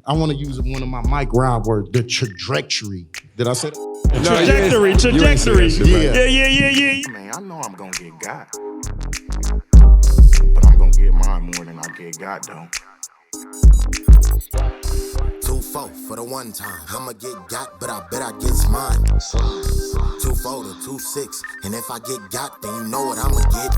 I want to use one of my Mike Rob words, the trajectory. Did I say that? Trajectory. Yeah. Man, I know I'm gonna get got. But I'm gonna get mine more than I get got, though. 2-4 for the one time. I'ma get got, but I bet I gets mine. 2-4 to 2-6. And if I get got, then you know what I'ma get.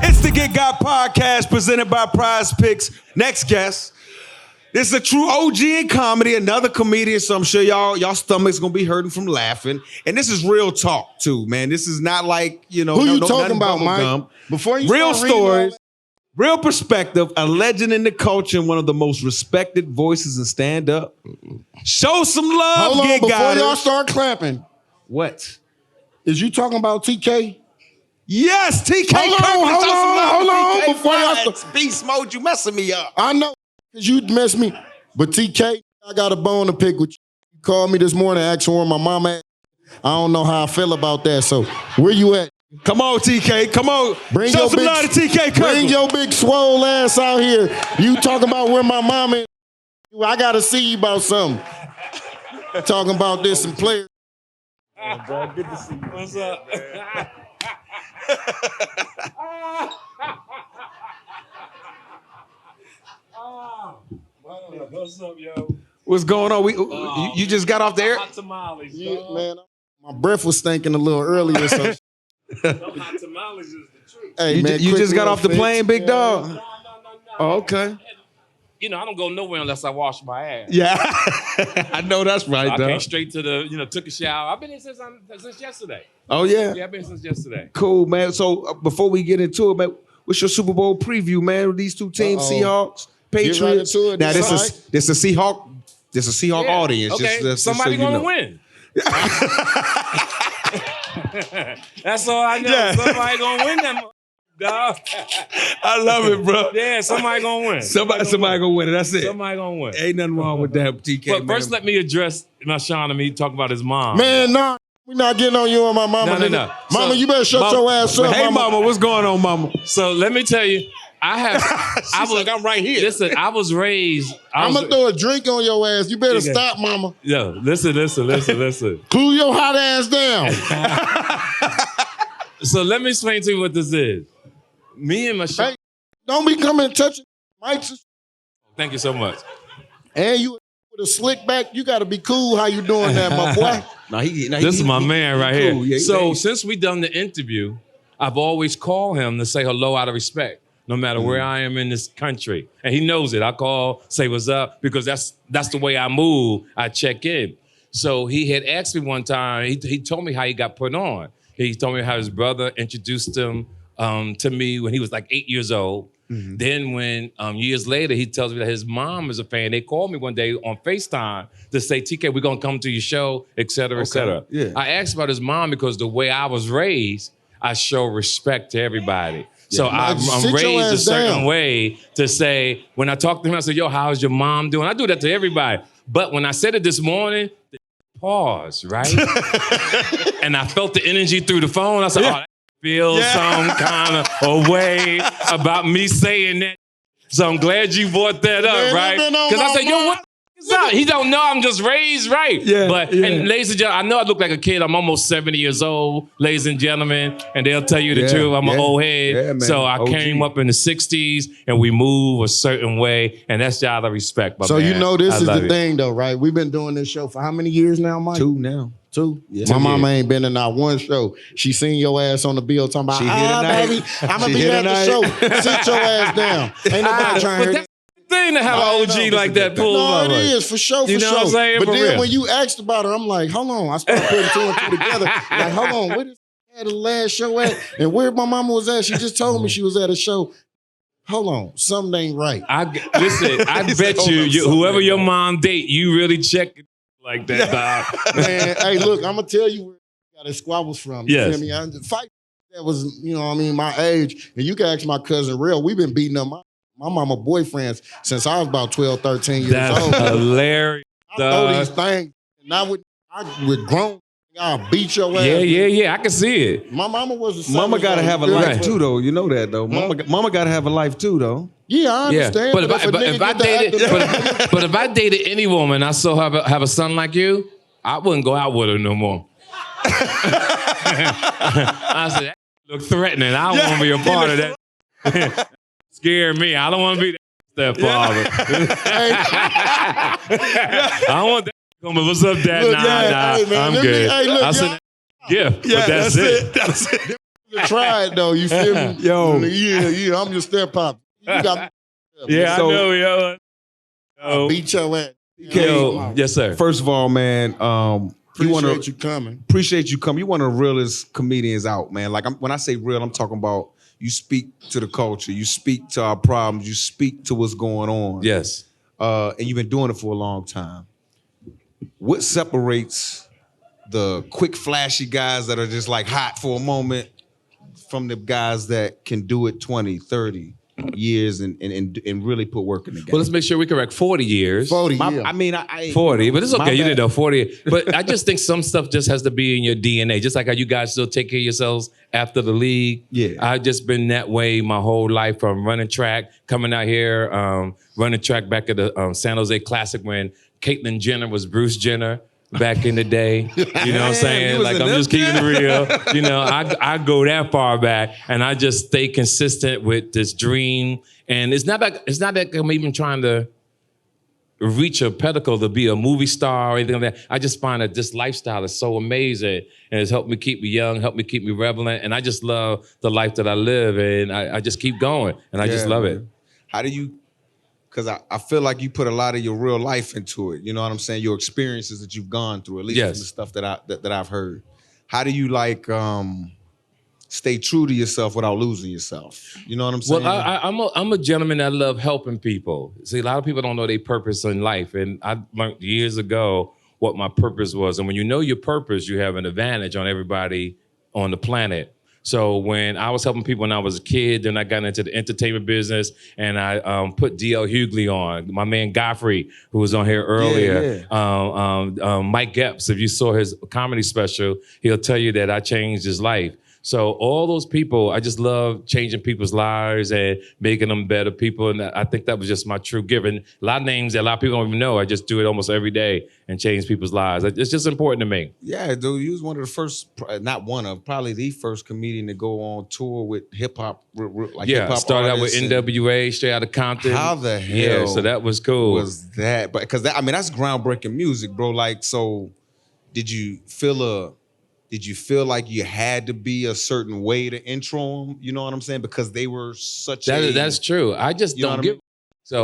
It's the Get Got podcast presented by PrizePicks. Next guest. This is a true OG in comedy, another comedian, so I'm sure y'all stomach's gonna be hurting from laughing. And this is real talk too, man. This is not like, Who you talking about, Mike? Gum. Before you real start reading stories, real perspective, a legend in the culture, and one of the most respected voices in stand-up. Show some love, Hold on, Get before Got y'all it. start clapping. What? Is you talking about TK? Yes, TK. Hold on. Before y'all start. Beast mode, you messing me up. I know, because you messed me. But TK, I got a bone to pick with you. You called me this morning asking where my mama at. I don't know how I feel about that. So where you at? Come on, TK. Come on. Bring Show your some big, love to TK Kirkland. Bring your big swole ass out here. You talking about where my mama is. I got to see you about something. Talking about this and players. Oh, bro, good to see you. What's up? What's up, yo? What's going on? You just got off the air? Hot tamales, Yeah, man. My breath was stinking a little earlier. So. No hot tamales is the truth. Hey, You, man, you quick just got little off the fix. plane, big dog? No. Oh, okay. You know, I don't go nowhere unless I wash my ass. Yeah. I know that's right, I dog. came straight to took a shower. I've been here since yesterday. Oh, yeah? Yeah, I've been here since yesterday. Cool, man. So before we get into it, man, what's your Super Bowl preview, man, with these two teams, Seahawks, Patriots? Get right into it. Now, This this is a Seahawk Yeah. audience. Okay, just somebody so you gonna know. win. That's all I know. Yeah. Somebody gonna win that, dog. I love it, bro. Yeah, somebody gonna win. Somebody gonna win it. That's it. Somebody gonna win. Ain't nothing wrong with that, TK, But man. first, let me address Marshawn and me talk about his mom. Man, nah. We're not getting on you and my mama. No. nigga. Mama, So, you better shut your ass up, Hey, mama, what's going on, mama? So let me tell you, I'm right here. Listen, I was raised. I'm going to throw a drink on your ass. You better stop, mama. Yo, listen. Cool your hot ass down. So let me explain to you what this is. Me and Marshawn. Hey, don't be coming and touching mics. Thank you so much. And you with a slick back, you got to be cool how you doing that, my boy. This is my man right here. cool. Yeah, So yeah. since we done the interview, I've always called him to say hello out of respect, no matter where I am in this country. And he knows it. I call, say what's up, because that's the way I move. I check in. So he had asked me one time, he told me how he got put on. He told me how his brother introduced him to me when he was like 8 years old. Mm-hmm. Then when years later, he tells me that his mom is a fan. They called me one day on FaceTime to say, TK, we're going to come to your show, et cetera, et cetera. Yeah. I asked about his mom because the way I was raised, I show respect to everybody. So I'm Sit your raised a ass certain down. way to say, when I talk to him, I say, yo, how's your mom doing? I do that to everybody. But when I said it this morning, pause, right? And I felt the energy through the phone. I said, oh, that feels some kind of a way about me saying that. So I'm glad you brought that up, Man, right? that been on Because I my said, yo, mind. what is up? He don't know I'm just raised right. Yeah, But yeah. and ladies and gentlemen, I know I look like a kid. I'm almost 70 years old, ladies and gentlemen, and they'll tell you the Yeah, truth. I'm an yeah. old head. Yeah, man. So I OG. came up in the 60s and we move a certain way, and that's out of respect. So you know this I is love the it. thing, though, right? We've been doing this show for how many years now, Mike? 2 now. 2? Yeah. My 2 mama ain't been in not one show. She seen your ass on the bill talking about, She here tonight. baby, I'm going She to be here at the show. Sit your ass down. Ain't nobody trying to But hear that's the thing to have an OG like that pull No, up. it is, for sure, You know what I'm saying? But For then real. when you asked about her, I'm like, hold on. I started putting 2 and 2 together. Like, hold on, where this had the last show at? And where my mama was at? She just told me she was at a show. Hold on, something ain't right. Listen, I bet you, whoever your mom date, you really check it like that, dog. Man, hey, look, I'm going to tell you where I got his squabbles from. You Yes. feel me? I fight that was, you know what I mean, my age. And you can ask my cousin Real. We've been beating up my mama boyfriends since I was about 12, 13 years That's old. hilarious. I know these things. And I would grown I'll beat your ass. Yeah. I can see it. My mama was a Mama gotta have a life too, though. You know that, though. Huh? Mama gotta have a life too, though. Yeah, I understand. But if I dated any woman, I saw her have a son like you, I wouldn't go out with her no more. I said, that look threatening. I don't want to be a part of that. Scare me. I don't want to be that stepfather. I don't want that. What's up, Dad? Look, Nah, hey, man, I'm good. Hey, look, I said, but that's it. That's it. Try it though. You feel me? Yo. Yeah. I'm your step pop. You got Yeah, So- I know, yo. I'll beat your ass. Yo, yes, sir. First of all, man, Appreciate you coming. appreciate you coming. You one of the realest comedians out, man. Like when I say real, I'm talking about you speak to the culture, you speak to our problems, you speak to what's going on. Yes. And you've been doing it for a long time. What separates the quick, flashy guys that are just like hot for a moment from the guys that can do it 20, 30 years and really put work in the game? Well, let's make sure we correct 40 years. 40 My- years. I mean, I 40, but it's My okay. You bad. didn't know 40. But I just think some stuff just has to be in your DNA. Just like how you guys still take care of yourselves after the league. Yeah. I've just been that way my whole life, from running track, coming out here, running track back at the San Jose Classic when Caitlyn Jenner was Bruce Jenner back in the day. You know what I'm Damn, saying? you was Like, in I'm them just keeping it real. You know, I go that far back, and I just stay consistent with this dream. And it's not like I'm even trying to reach a pinnacle to be a movie star or anything like that. I just find that this lifestyle is so amazing, and it's helped me keep me young, helped me keep me relevant, and I just love the life that I live, and I just keep going, and I just love it. How do you, because I feel like you put a lot of your real life into it. You know what I'm saying? Your experiences that you've gone through, at least from the stuff that I've heard. How do you like stay true to yourself without losing yourself? You know what I'm saying? Well, I'm a gentleman that love helping people. See, a lot of people don't know their purpose in life, and I learned years ago what my purpose was. And when you know your purpose, you have an advantage on everybody on the planet. So when I was helping people when I was a kid, then I got into the entertainment business, and I put D.L. Hughley on, my man Godfrey, who was on here earlier. Mike Epps, if you saw his comedy special, he'll tell you that I changed his life. So all those people, I just love changing people's lives and making them better people. And I think that was just my true gift. And a lot of names that a lot of people don't even know, I just do it almost every day and change people's lives. It's just important to me. Yeah, dude, you was one of the first, not one of, probably the first comedian to go on tour with hip hop. Like Yeah, hip-hop started out with artists. NWA, straight out of Compton. How the hell? Yeah, so that was cool. Was that? But because I mean, that's groundbreaking music, bro. Like, so did you feel like you had to be a certain way to intro them? You know what I'm saying? Because they were such That's true. I just don't give. So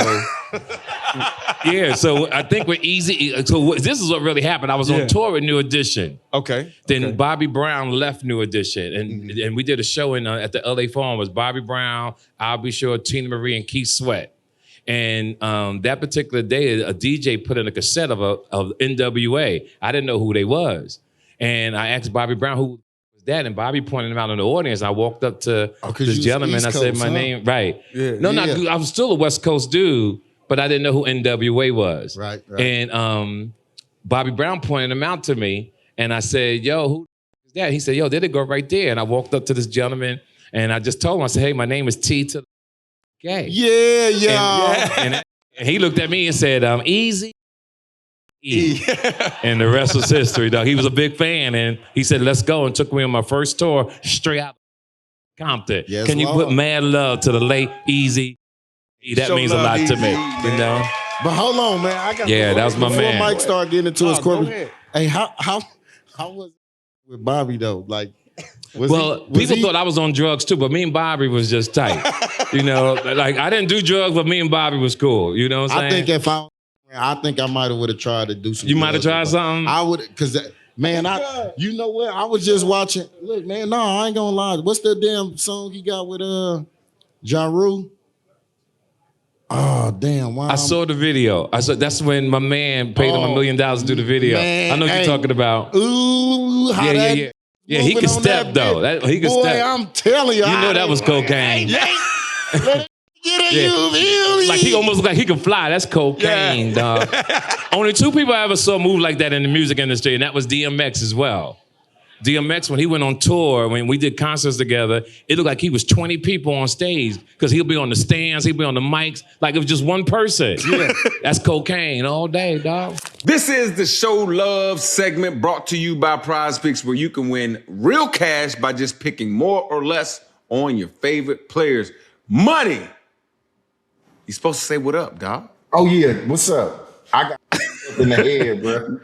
yeah, so I think with Easy. So this is what really happened. I was on tour with New Edition. Okay. Then Bobby Brown left New Edition, and we did a show at the LA Forum. It was Bobby Brown, I'll Be Sure, Tina Marie, and Keith Sweat. And that particular day, a DJ put in a cassette of NWA. I didn't know who they was. And I asked Bobby Brown who was that, and Bobby pointed him out in the audience. I walked up to this gentleman. I said, "My name, right? Yeah, no, I was still a West Coast dude, but I didn't know who NWA was. Right. And Bobby Brown pointed him out to me, and I said, "Yo, who is that?" He said, "Yo, there they go right there." And I walked up to this gentleman, and I just told him, I said, "Hey, my name is T to the K." Yeah. And he looked at me and said, "Easy." And the rest was history, dog. He was a big fan, and he said, "Let's go," and took me on my first tour straight out of Compton. Yes, Can you Lord. put mad love to the late Easy? That Show means a love, lot to Easy, me, man. you know? But hold on, man. I got Yeah, that was my before man. Mike started getting into his go corporate. ahead. Hey, how was it with Bobby though? Like, was People he- thought I was on drugs too, but me and Bobby was just tight. You know, like I didn't do drugs, but me and Bobby was cool. You know what I'm saying? I think I might have would have tried to do some. You might have drugs, tried but something? I would, cause man, you know what? I was just watching. Look, man, no, I ain't gonna lie. What's that damn song he got with Ja Rule? Oh damn! Why I saw the video. That's when my man paid him $1 million to do the video. man, I know what you're talking about. Ooh, how Yeah, that yeah. Yeah, he moving can on step that though. bitch. He can Boy, step. I'm telling you, You know that was cocaine. Get Yeah. you, Like he almost like he could fly. That's cocaine, dog. Only two people I ever saw move like that in the music industry, and that was DMX as well. DMX, when he went on tour, when we did concerts together, it looked like he was 20 people on stage because he'll be on the stands, he'll be on the mics, like it was just one person. Yeah. That's cocaine all day, dog. This is the Show Love segment brought to you by PrizePicks, where you can win real cash by just picking more or less on your favorite players. Money. You supposed to say what up, dog? Oh, yeah. What's up? I got up in the head, bro.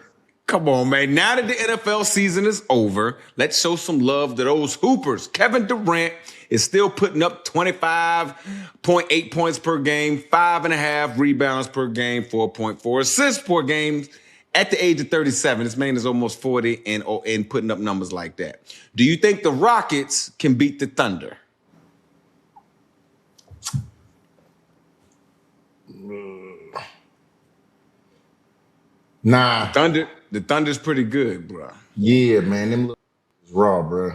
Come on, man. Now that the NFL season is over, let's show some love to those hoopers. Kevin Durant is still putting up 25.8 points per game, 5.5 rebounds per game, 4.4 assists per game. At the age of 37, this man is almost 40 and putting up numbers like that. Do you think the Rockets can beat the Thunder? Nah. The Thunder's pretty good, bro. Yeah, man. Them little raw, bro.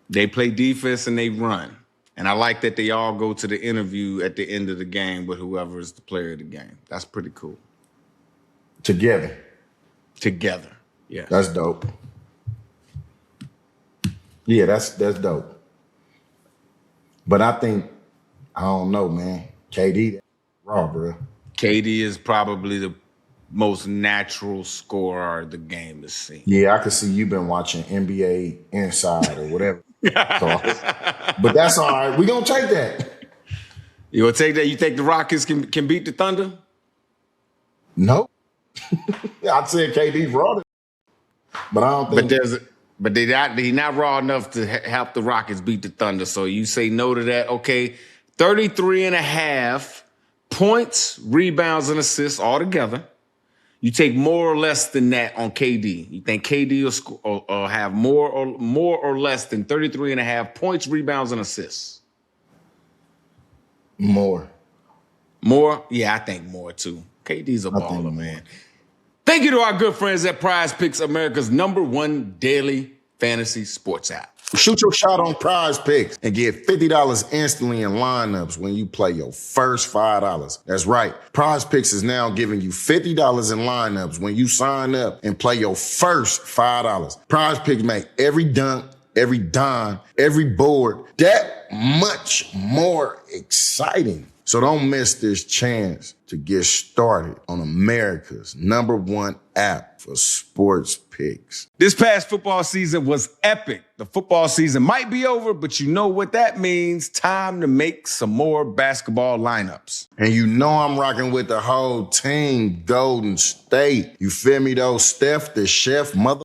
They play defense and they run. And I like that they all go to the interview at the end of the game with whoever is the player of the game. That's pretty cool. Together. Yeah. That's dope. Yeah, that's dope. But I think, I don't know, man. KD, raw, bro. KD is probably the most natural scorer the game has seen. Yeah, I could see you've been watching NBA Inside or whatever. But that's all right. We're going to take that. You going to take that? You think the Rockets can beat the Thunder? No. I'd say KD's raw. But I don't think... But they're not raw enough to help the Rockets beat the Thunder. So you say no to that. Okay, 33.5 points, rebounds, and assists altogether. You take more or less than that on KD. You think KD will have more or less than 33.5 points, rebounds, and assists? More? Yeah, I think more too. KD's a baller, man. Thank you to our good friends at PrizePicks, America's #1 daily fantasy sports app. Shoot your shot on PrizePicks and get $50 instantly in lineups when you play your first $5. That's right. PrizePicks is now giving you $50 in lineups when you sign up and play your first $5. PrizePicks make every dunk, every dime, every board that much more exciting. So don't miss this chance to get started on America's #1 app for sports picks. This past football season was epic. The football season might be over, but you know what that means. Time to make some more basketball lineups. And you know I'm rocking with the whole team, Golden State. You feel me though? Steph, the chef, mother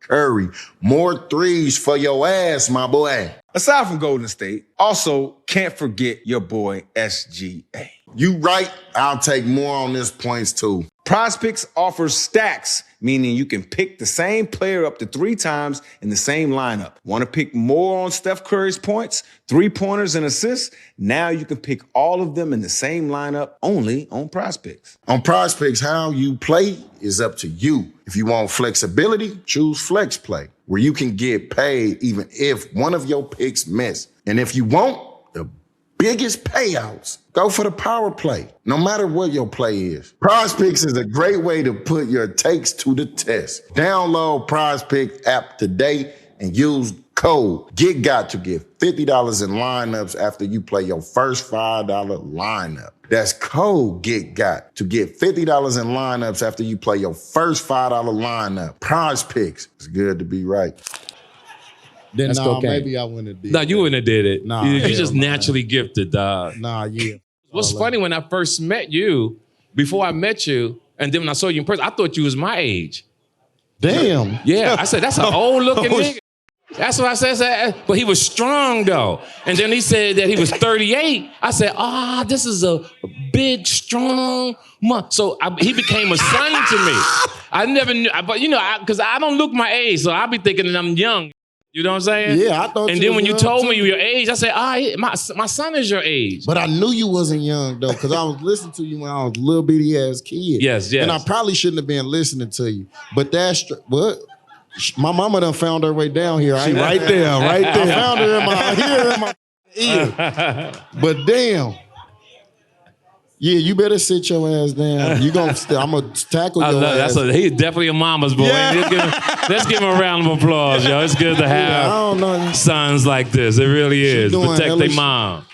Curry. More threes for your ass, my boy. Aside from Golden State, also can't forget your boy SGA. You right, I'll take more on this points too. PrizePicks offers stacks, meaning you can pick the same player up to 3 times in the same lineup. Want to pick more on Steph Curry's points, 3-pointers, and assists? Now you can pick all of them in the same lineup only on PrizePicks. On PrizePicks, how you play is up to you. If you want flexibility, choose Flex Play, where you can get paid even if one of your picks miss. And if you want the biggest payouts, go for the power play, no matter what your play is. PrizePicks is a great way to put your takes to the test. Download PrizePicks app today and use code GETGOT to get $50 in lineups after you play your first $5 lineup. That's code GETGOT to get $50 in lineups after you play your first $5 lineup. PrizePicks. It's good to be right. Then That's cocaine. maybe I wouldn't have did No, you wouldn't have did it. Nah, You're hell just no. naturally gifted, dog. Nah, yeah. What's funny, when I first met you, before I met you, and then when I saw you in person, I thought you was my age. Damn. Yeah, I said, that's an old looking nigga. That's what I said. But he was strong, though. And then he said that he was 38. I said, this is a big, strong man. So he became a son to me. I never knew, but because I don't look my age, so I'll be thinking that I'm young. You know what I'm saying? Yeah, I thought. And then when you told me your age, I said, my son is your age. But I knew you wasn't young though, because I was listening to you when I was a little bitty ass kid. Yes. And I probably shouldn't have been listening to you. But that's what. My mama done found her way down here. She right there. I found her in my ear. But damn. Yeah, you better sit your ass down. I'm gonna tackle your ass. He's definitely a mama's boy. Yeah. Let's give him a round of applause, yo. It's good to have I don't know. sons like this. It really is. doing Protect hella their shit. mom.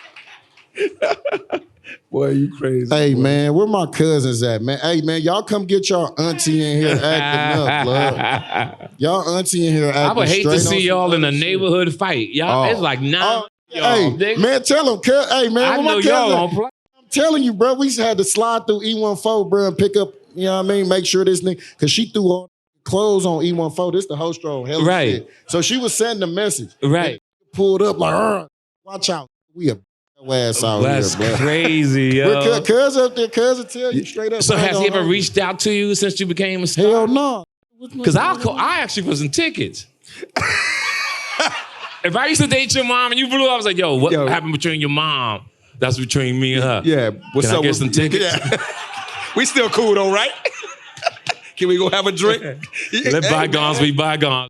Boy, you crazy. Hey boy. man, where my cousins at, man? Hey man, y'all come get y'all auntie in here acting up, blood. Y'all auntie in here acting I would hate to straight see on y'all some in a other shit. neighborhood fight. Y'all, it's like y'all. Hey, nigga. man, tell them. Hey, man, I where know my y'all cousin? don't play. I'm telling you, bro, we had to slide through E14, bro, and pick up, you know what I mean? Make sure this nigga, because she threw all clothes on E14. This the host roll. Hell Right. shit. So she was sending a message. Right. Pulled up like, watch out. We a ass out That's here, bro. crazy, yo. But cuz up there, cuz will tell you straight up. So I ain't has he gonna ever hold you. reached out to you since you became a star? Hell no. Because I actually put some tickets. If I used to date your mom and you blew up, I was like, yo, what happened between your mom? That's between me and her. Yeah. What's Can up I get with some tickets? Yeah. We still cool though, right? Can we go have a drink? Let bygones be bygones.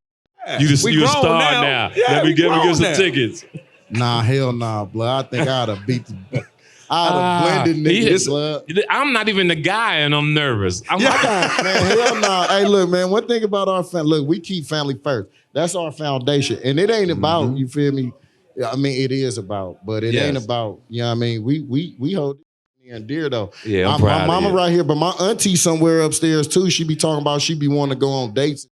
You a grown star now. now. Yeah, Let me we get grown some now. tickets. Nah, hell nah, blood. I think I'd have beat the... I'd have blended niggas, blood. I'm not even the guy and I'm nervous. I'm like, Man, hell no. Hey, look, man, one thing about our family, look, we keep family first. That's our foundation. And it ain't about, you feel me? I mean, it is about, but it ain't about, you know what I mean? We hold it near and dear, though. Yeah, I'm proud My of mama you. right here, but my auntie somewhere upstairs, too, she be talking about she be wanting to go on dates.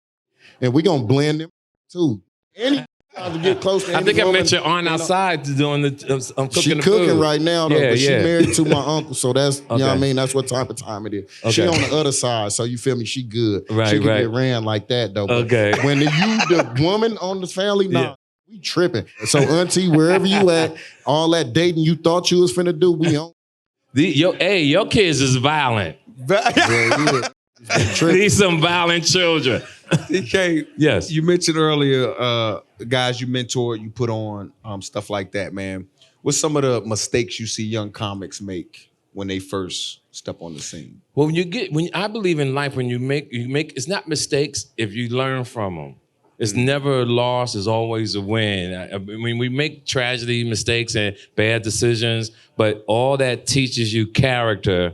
And we gonna blend them, too. Any to get close to I think I woman, met your aunt outside doing the I'm cooking She the cooking food. right now, though, Yeah, but she yeah. married to my uncle, so that's, you know what I Okay. mean? That's what type of time it is. She Okay. on the other side, so you feel me? She good. Right, she can right. get ran like that, though. But Okay. when the woman on the family, nah, Yeah. we tripping. So auntie, wherever you at, all that dating you thought you was finna do, we on. Your kids is violent. Yeah. Tripping. These some violent children. DK, Yes. you mentioned earlier the guys you mentored, you put on, stuff like that, man. What's some of the mistakes you see young comics make when they first step on the scene? Well, I believe in life, when you make, it's not mistakes if you learn from them. It's never a loss, it's always a win. I mean, we make tragedy, mistakes, and bad decisions, but all that teaches you character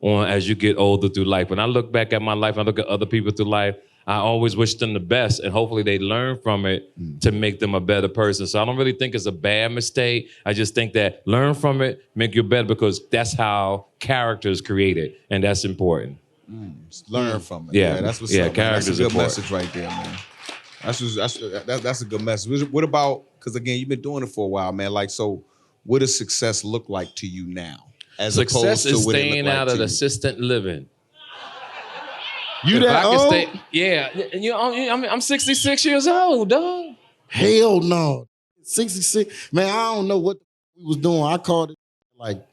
as you get older through life. When I look back at my life, I look at other people through life, I always wish them the best, and hopefully they learn from it to make them a better person. So I don't really think it's a bad mistake. I just think that learn from it, make you better, because that's how character is created, and that's important. Learn from it. Yeah. That's what's Yeah, up. Man. That's a character's good important. message right there, man. That's a good message. What about, because again, you've been doing it for a while, man. Like, so what does success look like to you now? As Success opposed to is what it staying looked like out to of you? assistant living. You If that I can old? stay, yeah. I'm 66 years old, dog. Hell no. 66. Man, I don't know what we was doing. I called it like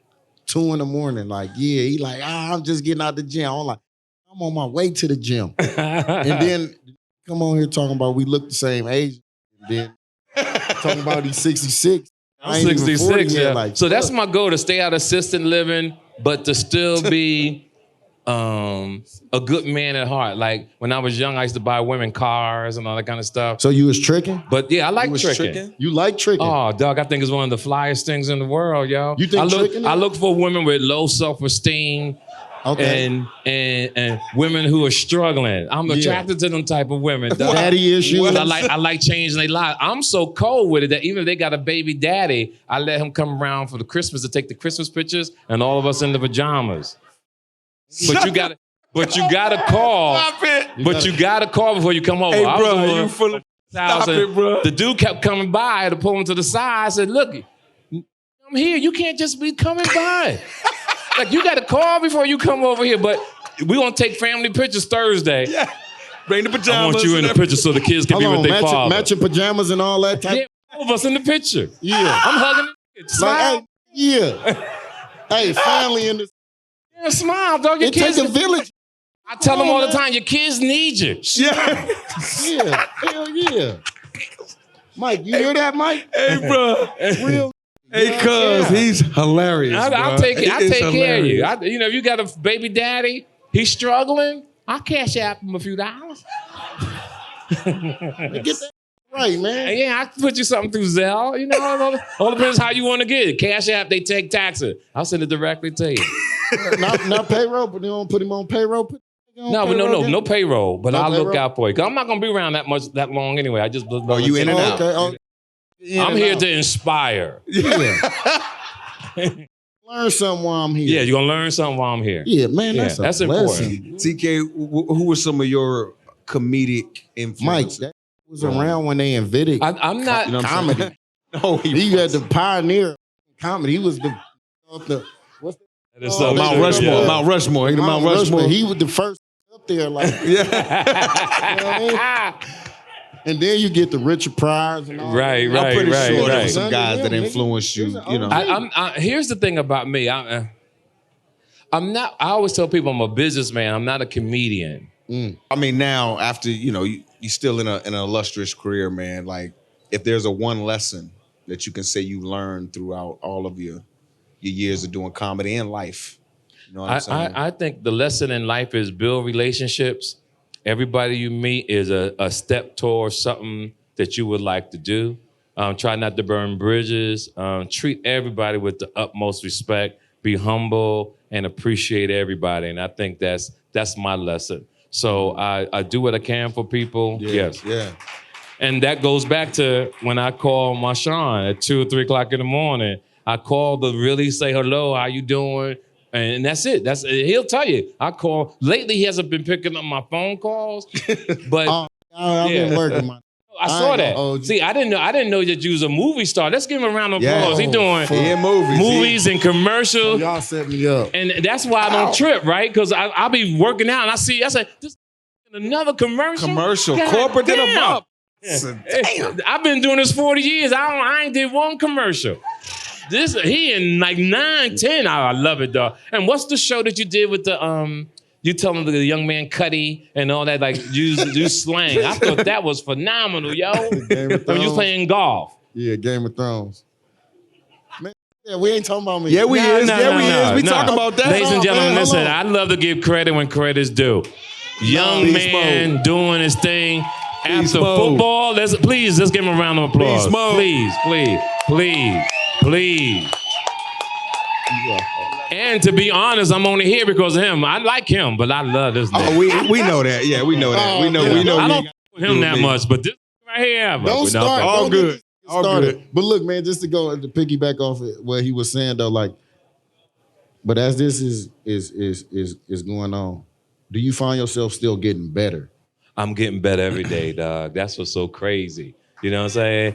2 a.m. Like, yeah, he like, I'm just getting out the gym. I'm like, I'm on my way to the gym. And then come on here talking about we look the same age. And then talking about he's 66. I I'm ain't even 66, 40 yet, yeah. like, So that's fuck. my goal, to stay out of assistant living, but to still be a good man at heart. Like, when I was young, I used to buy women cars and all that kind of stuff. So you was tricking? But yeah, I like was tricking. tricking? You like tricking? Oh, dog, I think it's one of the flyest things in the world, yo. You think tricking? I look for women with low self-esteem. Okay. And women who are struggling. I'm attracted to them type of women. dog. Daddy issues? I like changing their lives. I'm so cold with it that even if they got a baby daddy, I let him come around for the Christmas to take the Christmas pictures, and all of us in the pajamas. But you gotta call. Stop it. But you gotta call before you come over. Hey, I was bro, over you full of... Stop it, bro. The dude kept coming by. I had to pull him to the side. I said, look, I'm here. You can't just be coming by. Like, you got to call before you come over here. But we're going to take family pictures Thursday. Yeah. Bring the pajamas. I want you in the picture so the kids can be with their father. matching pajamas and all that type. Yeah, all of us in the picture. Yeah. I'm hugging the kids. Smile. Like, hey, yeah. Hey, family in this. Yeah, smile, dog. Your It kids. takes a village. I tell them all the time, your kids need you. Yeah. Yeah. Hell yeah. Mike, you hear that, Mike? Hey, bro. Real. Hey, cuz, he's hilarious, I'll bro. take He is care of you. hilarious. If you got a baby daddy, he's struggling, I'll cash out him a few dollars. Get that right, man. And yeah, I can put you something through Zelle. All depends how you want to get it. Cash app, they take taxes. I'll send it directly to you. not payroll, but they don't put him on payroll. No payroll. But No I'll look payroll? out for you. 'Cause I'm not gonna be around that long anyway. I just Are you in and out? Okay. I'm here to inspire. Yeah. Learn something while I'm here. Yeah, you're gonna learn something while I'm here. Yeah, man, Yeah, that's a that's blessing. important. TK, who were some of your comedic influences? Mike, that was around when they invented I'm not. You know what I'm saying? comedy. No, He had the pioneer comedy. He was the what's That is Oh, so Mount true, Rushmore. yeah. Mount Rushmore. He the Mount Rushmore. He was the first up there, like, you know what I mean? And then you get the Richard Pryor's and all. Right, that. I'm pretty sure there right. were some guys that Nigga. influenced you. You know. Here's the thing about me. I'm not. I always tell people I'm a businessman. I'm not a comedian. I mean, now after you're still in an illustrious career, man. Like, if there's a one lesson that you can say you learned throughout all of your years of doing comedy and life, you know what I'm saying? I think the lesson in life is build relationships. Everybody you meet is a step towards something that you would like to do. Try not to burn bridges. Treat everybody with the utmost respect. Be humble and appreciate everybody. And I think that's my lesson. So I do what I can for people. Yes. Yeah. And that goes back to when I call Marshawn at 2 or 3 o'clock in the morning. I call to really say hello, how you doing? And that's it. He'll tell you. I call. Lately, he hasn't been picking up my phone calls, but I've been working, man. I saw that. Oh, See, I didn't know that you was a movie star. Let's give him a round of applause. He doing movies and commercials. Y'all set me up. And that's why I don't trip, right? Because I'll be working out and I say, this another commercial? God Corporate did a damn. bump. Damn. I've been doing this 40 years. I ain't did one commercial. He in like 9, 10. I love it, though. And what's the show that you did with the you telling the young man Cuddy and all that, like use slang? I thought that was phenomenal, yo. When you was playing golf. Yeah, Game of Thrones. Man, yeah, we ain't talking about me. Yeah, we is. We No. talk about that. Ladies and Hold on, gentlemen, man, hold listen, on. I love to give credit when credit's due. Young Beast man mode. doing his thing. Beast After mode. football, let's give him a round of applause. Beast mode. Please. And to be honest, I'm only here because of him. I like him, but I love this nigga. Oh, we know that. Yeah, we know that. We know. I don't you- with him that much, but this right here, Don't start. All Don't get good. this All started. good. But look, man, just to piggyback off of what he was saying though, like, but as this is going on, do you find yourself still getting better? I'm getting better every day, dog. That's what's so crazy. You know what I'm saying?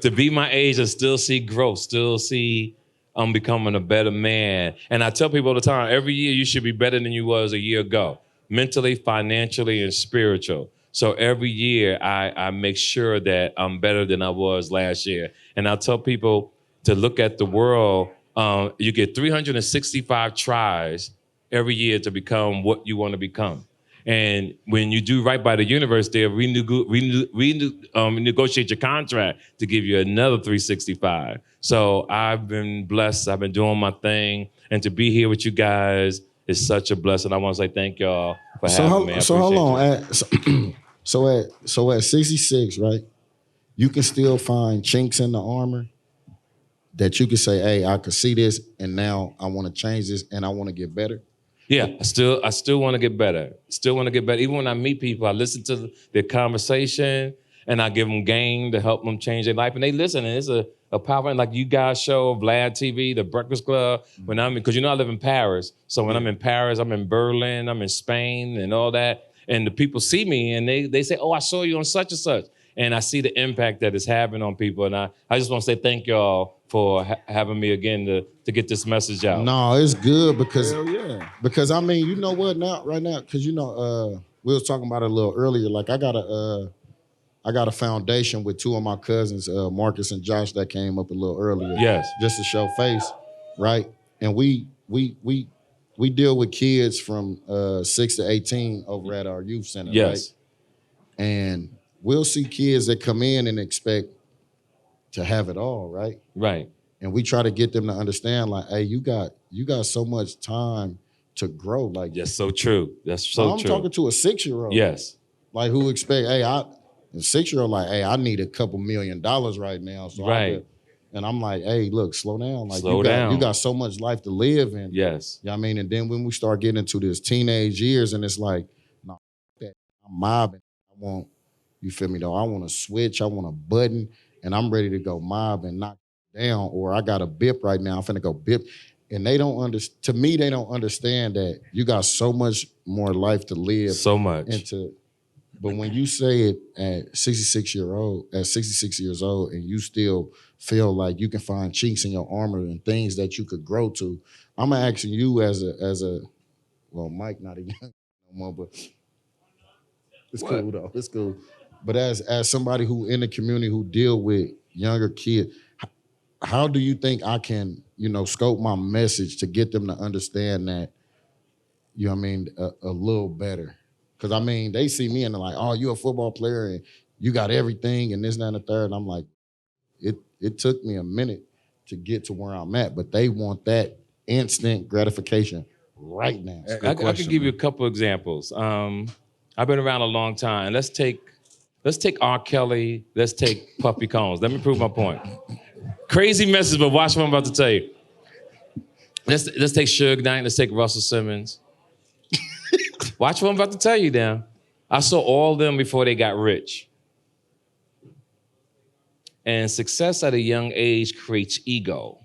To be my age and still see growth, still see I'm becoming a better man. And I tell people all the time, every year you should be better than you was a year ago, mentally, financially, and spiritual. So every year I make sure that I'm better than I was last year. And I tell people to look at the world. You get 365 tries every year to become what you want to become. And when you do right by the universe, they'll renegotiate your contract to give you another 365. So I've been blessed. I've been doing my thing. And to be here with you guys is such a blessing. I want to say thank y'all for having me. I So hold appreciate on. So at 66, right? You can still find chinks in the armor that you can say, hey, I could see this and now I want to change this and I want to get better. Yeah, I still want to get better. Still want to get better. Even when I meet people, I listen to their conversation and I give them game to help them change their life. And they listen, and it's a powerful, like you guys show, Vlad TV, the Breakfast Club. When because I live in Paris. So when I'm in Paris, I'm in Berlin, I'm in Spain and all that. And the people see me and they say, oh, I saw you on such and such. And I see the impact that it's having on people. And I just want to say thank y'all for having me again to get this message out. No, it's good because I mean, you know what right now, because we was talking about it a little earlier. Like I got a foundation with 2 of my cousins, Marcus and Josh, that came up a little earlier. Yes. Just to show face, right? And we deal with kids from 6 to 18 over at our youth center, Yes. right? And we'll see kids that come in and expect to have it all, right? Right. And we try to get them to understand, like, hey, you got so much time to grow. Like, That's so true. That's so I'm true. talking to a 6-year-old. Yes. Like, who expect, hey, a 6-year-old, like, hey, I need a couple $1 million right now. So Right. And I'm like, hey, look, slow down. Like Slow down. You got so much life to live. And Yes. you know what I mean? And then when we start getting into this teenage years, and it's like, no, that I'm mobbing. I want, you feel me though? I want to switch. I want a button, and I'm ready to go mob and knock down. Or I got a bip right now. I'm finna go bip. And they don't understand. To me, they don't understand that you got so much more life to live. So much. But when you say it at 66 years old, and you still feel like you can find chinks in your armor and things that you could grow to, I'm asking you as a well, Mike not a young no more, but it's cool though. It's cool. But as somebody who in the community who deal with younger kids, how do you think I can, scope my message to get them to understand that, you know what I mean, a little better? Because, I mean, they see me and they're like, oh, you a football player and you got everything and this, that, and the third. And I'm like, it took me a minute to get to where I'm at, but they want that instant gratification right now. I can give you a couple examples. I've been around a long time. Let's take R. Kelly. Let's take Puffy Combs. Let me prove my point. Crazy message, but watch what I'm about to tell you. Let's take Suge Knight. Let's take Russell Simmons. Watch what I'm about to tell you now. I saw all of them before they got rich. And success at a young age creates ego.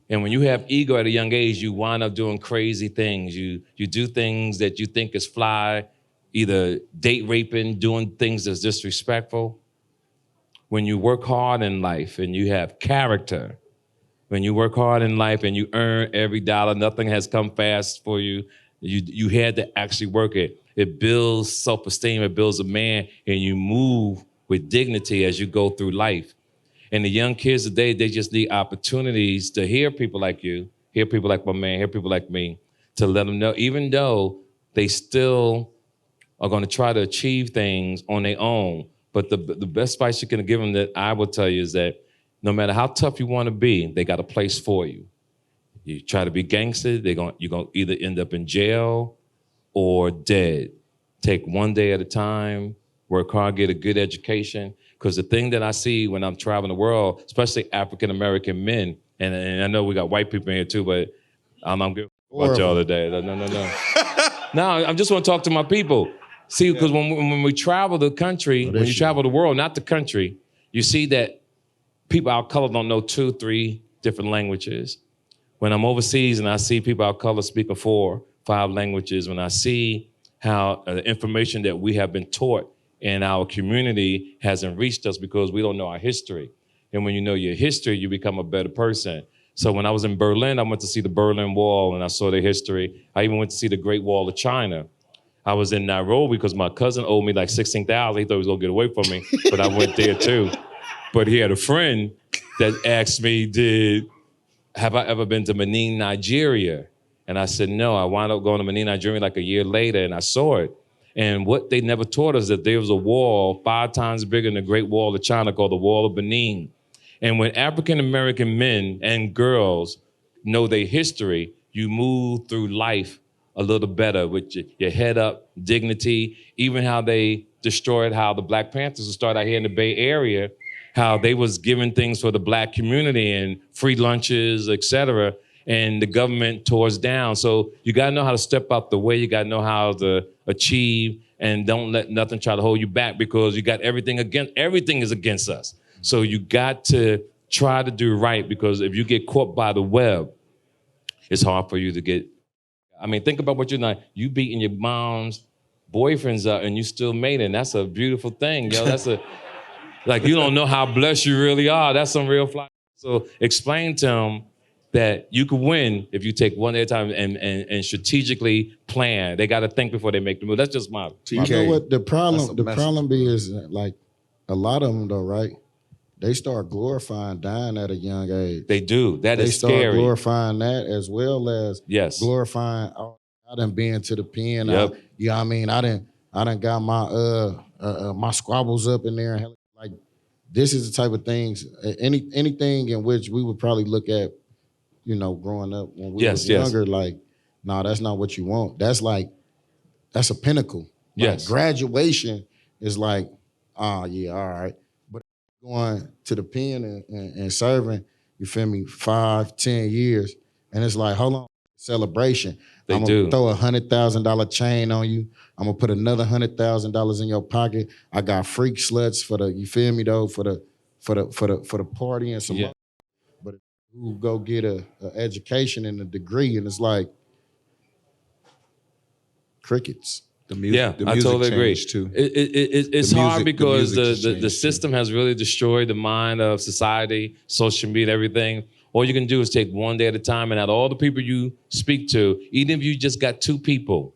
And when you have ego at a young age, you wind up doing crazy things. You do things that you think is fly, either date raping, doing things that's disrespectful. When you work hard in life and you have character, when you work hard in life and you earn every dollar, nothing has come fast for you. You had to actually work it. It builds self-esteem, it builds a man, and you move with dignity as you go through life. And the young kids today, they just need opportunities to hear people like you, hear people like my man, hear people like me, to let them know, even though they still are going to try to achieve things on their own. But the best advice you can give them that I will tell you is that no matter how tough you want to be, they got a place for you. You try to be gangster, you're going to either end up in jail or dead. Take one day at a time, work hard, get a good education. Because the thing that I see when I'm traveling the world, especially African-American men, and I know we got white people in here too, but I'm good about y'all today. No. No, I just want to talk to my people. See, because when we travel the country, when you travel the world, not the country, you see that people of color don't know 2, 3 different languages. When I'm overseas and I see people of color speaking 4, 5 languages, when I see how the information that we have been taught in our community hasn't reached us because we don't know our history. And when you know your history, you become a better person. So when I was in Berlin, I went to see the Berlin Wall and I saw their history. I even went to see the Great Wall of China. I was in Nairobi because my cousin owed me like $16,000. He thought he was gonna get away from me, but I went there too. But he had a friend that asked me, have I ever been to Benin, Nigeria? And I said, no. I wound up going to Benin, Nigeria like a year later, and I saw it. And what they never taught us that there was a wall 5 times bigger than the Great Wall of China called the Wall of Benin. And when African-American men and girls know their history, you move through life a little better with your head up, dignity, even how they destroyed how the Black Panthers started out here in the Bay Area, how they was giving things for the Black community and free lunches, et cetera, and the government tore us down. So you gotta know how to step out the way, you gotta know how to achieve, and don't let nothing try to hold you back because you got everything is against us. So you got to try to do right because if you get caught by the web, it's hard for you to get. I mean, think about what you're not. You beating your mom's boyfriends up and you still made it. And that's a beautiful thing, yo. That's like you don't know how blessed you really are. That's some real fly. So explain to them that you can win if you take one day at a time and strategically plan. They got to think before they make the move. That's just my. You know what the problem is like a lot of them though, right? They start glorifying dying at a young age. They do. That is scary. They start glorifying that as well as glorifying. I done been to the pen. Yep. You know what I mean? I done got my my squabbles up in there. Like this is the type of things. Anything in which we would probably look at, growing up when we was younger. Like, no, that's not what you want. That's a pinnacle. Yes. Like, graduation is like, yeah, all right. going to the pen and serving, you feel me, 5, 10 years. And it's like, hold on, celebration. They I'm do. gonna throw $100,000 chain on you. I'm gonna put another $100,000 in your pocket. I got freak sluts for the, you feel me though, for the party and some. Yeah. But who go get a education and a degree, and it's like crickets. The music, I totally agree. too. It's The hard music- because the music the changed, system has really destroyed the mind of society, social media, everything. All you can do is take one day at a time, and out of all the people you speak to, even if you just got 2 people,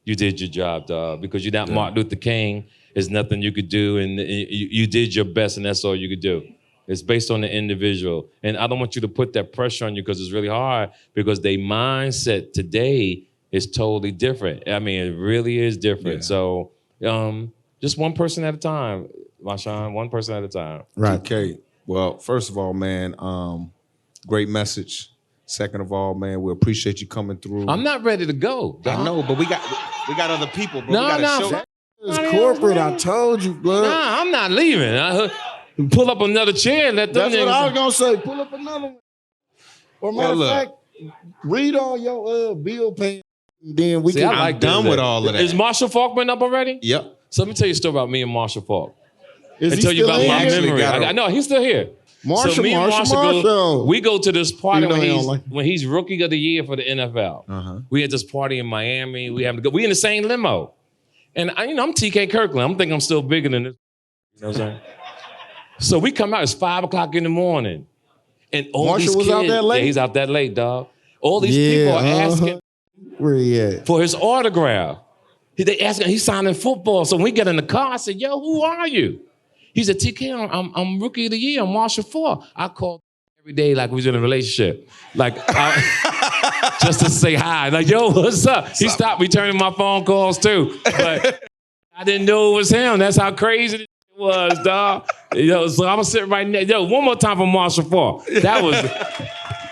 you did your job, dog. Because you're not Martin Luther King. There's nothing you could do, and you did your best, and that's all you could do. It's based on the individual. And I don't want you to put that pressure on you because it's really hard because their mindset today is totally different. I mean, it really is different. Yeah. So just one person at a time, Marshawn, one person at a time. Right. Okay. Well, first of all, man, great message. Second of all, man, we appreciate you coming through. I'm not ready to go. I know, but we got other people, bro. No, we gotta no. show. It's corporate, I told you, blood. Nah, I'm not leaving. Pull up another chair and let them That's what I was niggas. gonna say. Pull up another one. Or matter of look. fact, read all your bill pay. Then we See, can. I like done that. with all of that. Is Marshall Faulk been up already? Yep. So let me tell you a story about me and Marshall Faulk. Is And he tell you still about in my here? memory. got I know he's still here. Marshall, so me and Marshall. go, we go to this party Even though when he he's, don't like- when he's rookie of the year for the NFL. Uh-huh. We had this party in Miami. We having to go. We in the same limo, and I'm TK Kirkland. I'm thinking I'm still bigger than this. You know what I'm saying? So we come out. It's 5 o'clock in the morning, and all Marshall these was kids, out that late? Yeah, he's out that late, dog. All these people are asking Where he at? for his autograph. They asking. He's signing football. So when we get in the car, I said, "Yo, who are you?" He said, "TK, I'm rookie of the year. I'm Marshall Faulk." I called every day like we was in a relationship, like just to say hi. Like, "Yo, what's up?" He stopped returning my phone calls too, but I didn't know it was him. That's how crazy it was, dog. So I'm gonna sit right next. Yo, one more time for Marshall Faulk. That was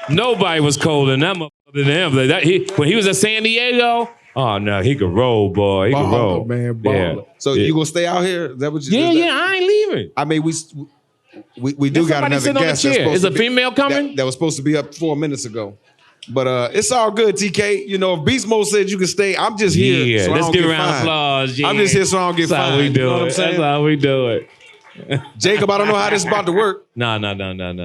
nobody was colder than that motherfucker than him. Like when he was at San Diego. Oh no, he could roll, boy. He could roll, man. Baller. So you gonna stay out here? Is that what you? Yeah, I ain't leaving. I mean, we do got Somebody another sitting on the guest. chair. Is a female coming? That was supposed to be up 4 minutes ago. But it's all good, TK. You know, if Beast Mode said you can stay, I'm just here. Yeah, so I let's don't give a get round of fined. applause. Yeah. I'm just here so I don't get That's how fined. we do You know it. what I'm saying? That's how we do it. Jacob, I don't know how this is about to work. No.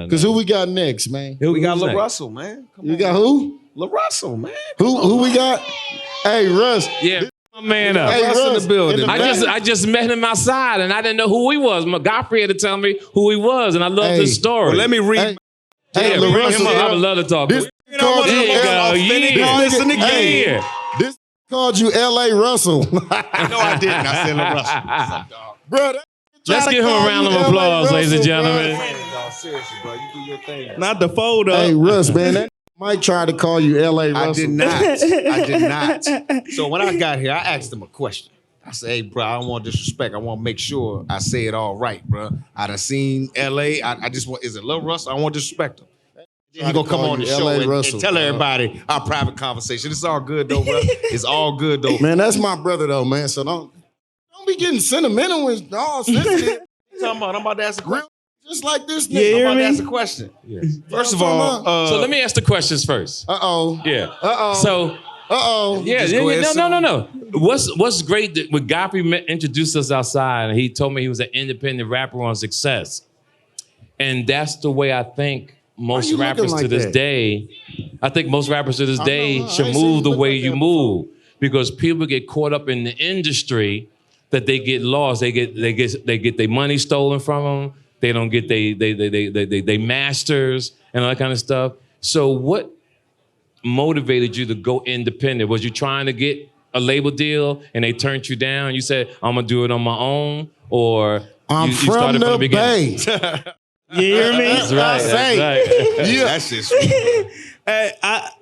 Because who we got next, man? We got Who's next? LaRussell, man. Come You on. got who? LaRussell, man. Who we got? Hey, Russ. Yeah, my man up. Hey, Russ in the Russ, building. in the I just met him outside and I didn't know who he was. My Godfrey had to tell me who he was, and I love Hey. this story. Well, let me read. Hey, Yeah, bring him LaRussell. up. I would love to talk. This to called him. you There you go. authentic Yeah. listen to Hey. Yeah. This called you L.A. Russell. No, I didn't. I said LaRussell. Bro, Let's give him a round of applause, ladies and gentlemen. Seriously, bro. You do your thing. Not the fold up. Hey, Russ, man, that Mike tried to call you L.A. Russell. I did not. I did not. So when I got here, I asked him a question. I said, "Hey, bro, I don't want disrespect. I want to make sure I say it all right, bro. I done seen L.A. I just want. Is it Lil Russ? I don't want to disrespect him. Then he gonna come on the show L.A. and Russell, tell bro. everybody our private conversation. It's all good though, bro. It's all good though. Man, that's my brother, though, man. So don't be getting sentimental and all sensitive. I'm about to ask a question. Just like this Yeah, nigga. hear I'm about to me? ask a question. First of all, So let me ask the questions first. Uh-oh. Yeah. Uh-oh. So Uh-oh. yeah, go ahead, no. What's great that when Godfrey introduced us outside and he told me he was an independent rapper on Success, and that's the way I think most you looking rappers to like this that? day. I think most rappers to this day know, I should ain't seen you move the look way like you that move because people get caught up in the industry that they get lost. They get their money stolen from them. They don't get they masters and all that kind of stuff. So what motivated you to go independent? Was you trying to get a label deal and they turned you down? You said, I'm gonna do it on my own, or I'm you from started the Bay. You hear me? That's right. say. That's right. Yeah. That's just sweet.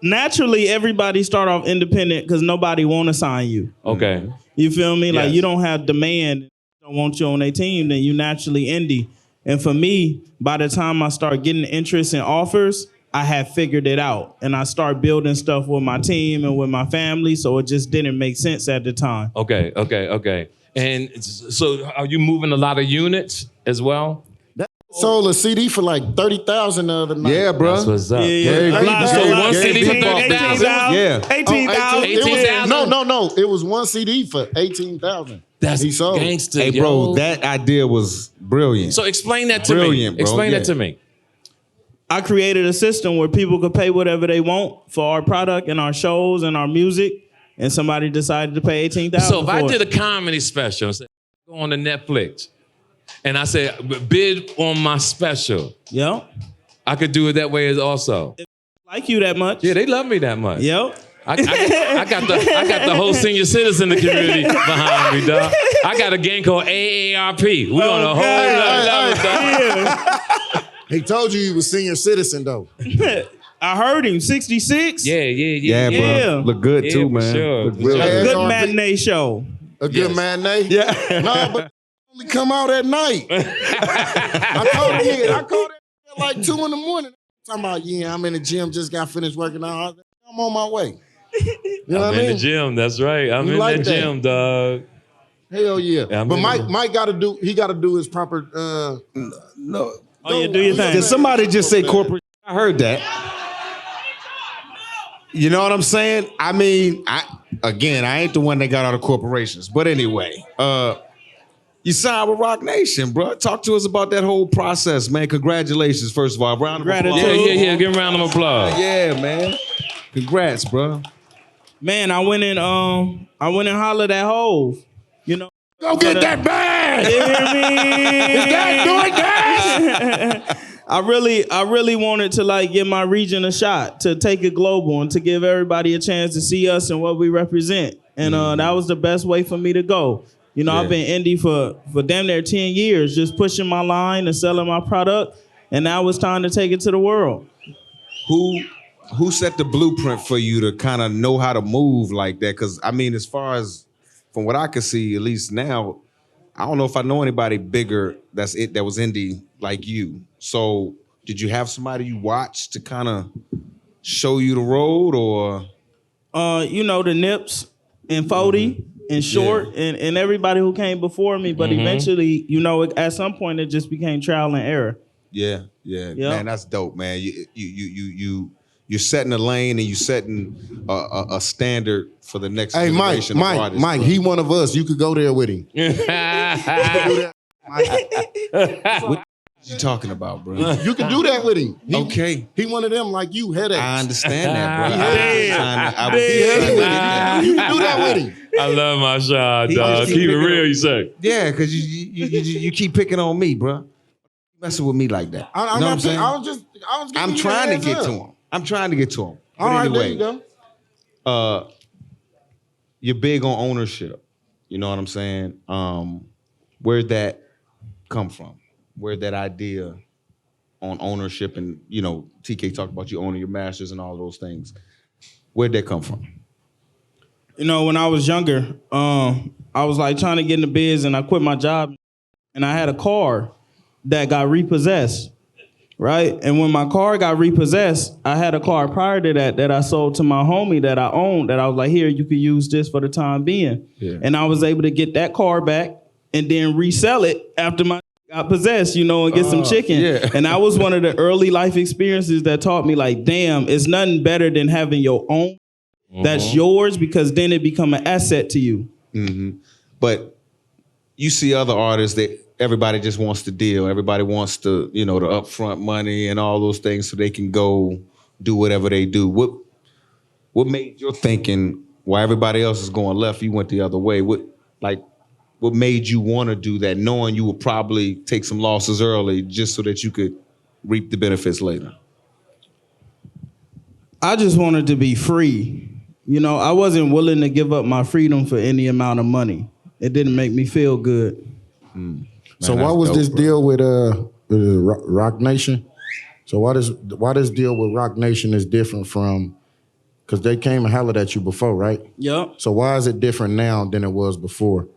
Naturally, everybody start off independent because nobody want to sign you. Okay. You feel me? Like Yes. you don't have demand, don't want you on their team, then you naturally indie. And for me, by the time I start getting interest and offers, I had figured it out. And I start building stuff with my team and with my family, so it just didn't make sense at the time. Okay. And so are you moving a lot of units as well? Sold a CD for like 30,000 the other night. Yeah, bro. That's what's up. Gary A lot Vee of sold stuff. one CD for 18,000. Yeah. 18,000. It was- 18,000? No. It was one CD for 18,000. That's He sold. gangster, Hey, yo. bro, that idea was brilliant. So explain that to Brilliant, me. bro. Explain Yeah. that to me. I created a system where people could pay whatever they want for our product and our shows and our music, and somebody decided to pay 18,000. So if I did a comedy special, and said, go on to Netflix, and I said, bid on my special, Yep. I could do it that way as also. Like you that much. Yeah, they love me that much. Yep. I got the whole senior citizen community behind me, dog. I got a gang called AARP. We on a whole level, dog. He told you he was senior citizen though. I heard him. 66. Yeah. Yeah, bro. Yeah. Look good Yeah, too, for man. sure. Look For real sure. good. Good AARP. matinee show. A good Yes. matinee? Yeah. No, but only come out at night. I called it at like 2 in the morning. Talking about, yeah, I'm in the gym, just got finished working out. I'm on my way. You know what I I'm in mean? the gym. That's right. I'm You in like the that? gym, dog. Hell yeah. Yeah, I'm but in Mike got to do his proper No. Oh, yeah, do your thing. Did somebody just say corporate? I heard that. You know what I'm saying? I mean, I ain't the one that got out of corporations. But anyway, you signed with Roc Nation, bro. Talk to us about that whole process, man. Congratulations, first of all. Round of applause. Yeah. Give him a round of applause. Yeah, man. Congrats, bro. Man, I went and hollered at Hove. You know. Go get that bag! You hear me? Is that doing that? I really wanted to like give my region a shot, to take it global and to give everybody a chance to see us and what we represent. And that was the best way for me to go. You know, I've been indie for damn near 10 years, just pushing my line and selling my product. And now it's time to take it to the world. Who set the blueprint for you to kind of know how to move like that? Because, I mean, as far as from what I can see, at least now, I don't know if I know anybody bigger that was indie like you. So did you have somebody you watched to kind of show you the road, or? You know, the Nips and 40 and Short and everybody who came before me. But eventually, you know, at some point it just became trial and error. Yeah. Man, that's dope, man. You're setting a lane and you're setting a standard for the next Hey, generation of artists. Mike, he one of us. You could go there with him. What you talking about, bro? You can do that with him. Okay. He one of them like you, headaches. I understand that, bro. You can do that with him. I love my shot, He dog. just Keep it picking real, up- you say. Yeah, because you keep picking on me, bro. Messing with me like that. You know what I'm saying? I was giving I'm you trying the to get heads to up. him. I'm trying to get to him. But All right, anyway, there you go. You're big on ownership. You know what I'm saying? Where'd that come from? Where'd that idea on ownership, and you know, TK talked about you owning your masters and all those things. Where'd that come from? You know, when I was younger, I was like trying to get in the biz, and I quit my job, and I had a car that got repossessed, right? And when my car got repossessed, I had a car prior to that I sold to my homie that I owned, that I was like, here, you could use this for the time being. Yeah. And I was able to get that car back and then resell it after my got possessed, you know, and get some chicken. yeah. And that was one of the early life experiences that taught me, like, damn, it's nothing better than having your own that's yours, because then it become an asset to you. Mm-hmm. But you see other artists that everybody just wants to deal. Everybody wants to, you know, the upfront money and all those things so they can go do whatever they do. What made your thinking, while everybody else is going left, you went the other way? What made you want to do that, knowing you would probably take some losses early just so that you could reap the benefits later? I just wanted to be free. You know, I wasn't willing to give up my freedom for any amount of money. It didn't make me feel good. So Man, why that's was dope, this bro. deal with Roc Nation? So why this deal with Roc Nation is different from, because they came and hollered at you before, right? Yep. So why is it different now than it was before?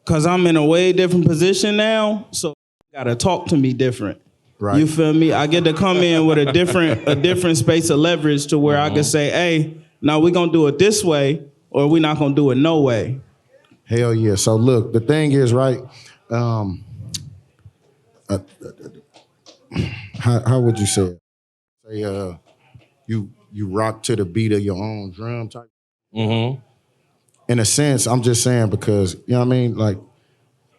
Because I'm in a way different position now, so you gotta talk to me different. Right. You feel me? I get to come in with a different space of leverage to where I can say, hey, now we're gonna do it this way, or we're not gonna do it no way. Hell yeah. So look, the thing is, right, how would you say it? Say you rock to the beat of your own drum type. Mm-hmm. In a sense, I'm just saying because you know what I mean. Like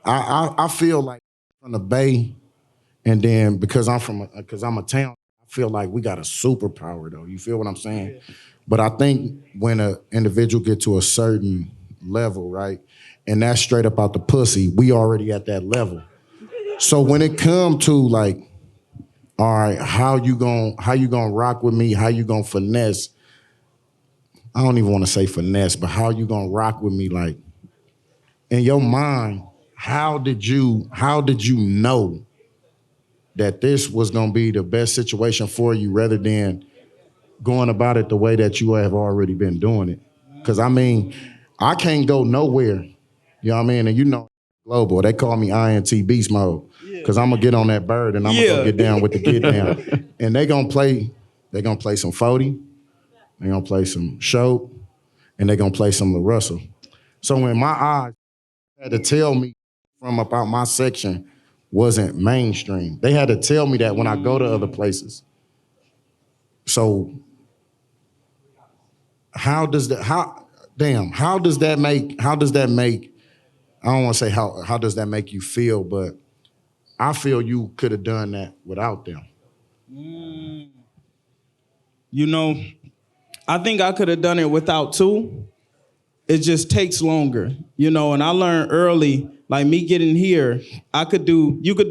I feel like from the Bay, and then because I'm a town, I feel like we got a superpower though. You feel what I'm saying? Yeah. But I think when an individual get to a certain level, right, and that's straight up out the pussy, we already at that level. So when it come to like, all right, how you gonna rock with me? How you gonna finesse? I don't even want to say finesse, but how you gonna rock with me? Like in your mind, how did you know that this was gonna be the best situation for you rather than going about it the way that you have already been doing it? Because I mean, I can't go nowhere, you know what I mean? And you know, global, they call me INT beast mode because I'm gonna get on that bird and I'm gonna go get down with the get down. And they gonna play some 40, they gonna play some Show, and they gonna play some LaRussell. So when my eyes had to tell me from about my section wasn't mainstream, they had to tell me that when I go to other places. So how does that make, I don't want to say how does that make you feel, but I feel you could have done that without them. You know, I think I could have done it without too. It just takes longer, you know, and I learned early, like me getting here, you could